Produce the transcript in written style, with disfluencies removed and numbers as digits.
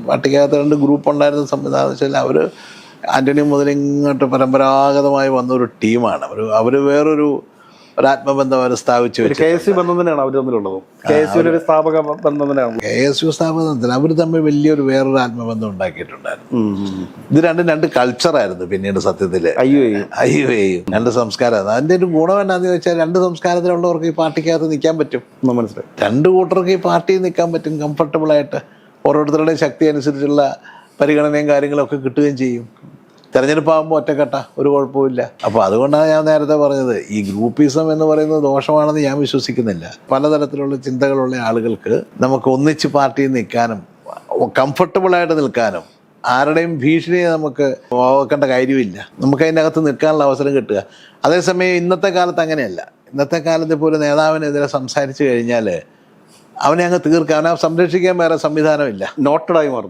പാർട്ടിക്കകത്ത് 2 ഗ്രൂപ്പ് ഉണ്ടായിരുന്ന സംവിധാനം വെച്ചാൽ അവർ ആൻ്റണി മുതൽ ഇങ്ങോട്ട് പരമ്പരാഗതമായി വന്നൊരു ടീമാണ്. അവർ വേറൊരു ആത്മബന്ധം അവർ സ്ഥാപിച്ചു വെച്ചു. KSU ബന്ധം തന്നെയാണ് അവർ തമ്മിലുള്ളത്. KSU ഒരു സ്ഥാപക ബന്ധം തന്നെയാണ്. KSU സ്ഥാപനത്തിൽ അവർ തമ്മിൽ വേറൊരു ആത്മബന്ധം ഉണ്ടാക്കിയിട്ടുണ്ടായിരുന്നു. ഇത് രണ്ട് കൾച്ചറായിരുന്നു പിന്നീട് സത്യത്തിൽ. അയ്യോ 2 സംസ്കാരമായിരുന്നു. അതിൻ്റെ ഒരു ഗുണം എന്നാന്ന് ചോദിച്ചാൽ 2 സംസ്കാരത്തിലുള്ളവർക്ക് ഈ പാർട്ടിക്കകത്ത് നിൽക്കാൻ പറ്റും. മനസ്സിലായി. 2 കൂട്ടർക്ക് ഈ പാർട്ടിയിൽ നിൽക്കാൻ പറ്റും കംഫർട്ടബിളായിട്ട്. ഓരോരുത്തരുടെയും ശക്തി അനുസരിച്ചുള്ള പരിഗണനയും കാര്യങ്ങളൊക്കെ കിട്ടുകയും ചെയ്യും. തെരഞ്ഞെടുപ്പാകുമ്പോൾ ഒറ്റക്കെട്ട ഒരു കുഴപ്പമില്ല. അപ്പോൾ അതുകൊണ്ടാണ് ഞാൻ നേരത്തെ പറഞ്ഞത് ഈ ഗ്രൂപ്പിസം എന്ന് പറയുന്നത് ദോഷമാണെന്ന് ഞാൻ വിശ്വസിക്കുന്നില്ല. പലതരത്തിലുള്ള ചിന്തകളുള്ള ആളുകൾക്ക് നമുക്ക് ഒന്നിച്ച് പാർട്ടിയിൽ നിൽക്കാനും കംഫർട്ടബിളായിട്ട് നിൽക്കാനും ആരുടെയും ഭീഷണിയെ നമുക്ക് നോക്കേണ്ട കാര്യമില്ല. നമുക്ക് അതിൻ്റെ അകത്ത് നിൽക്കാനുള്ള അവസരം കിട്ടുക. അതേസമയം ഇന്നത്തെ കാലത്ത് അങ്ങനെയല്ല. ഇന്നത്തെ കാലത്ത് ഇപ്പോൾ ഒരു നേതാവിനെതിരെ സംസാരിച്ചു കഴിഞ്ഞാൽ അവനെ അങ്ങ് തീർക്കാൻ, അവനെ സംരക്ഷിക്കാൻ വേറെ സംവിധാനമില്ല. നോട്ടഡായി മാറുന്നു.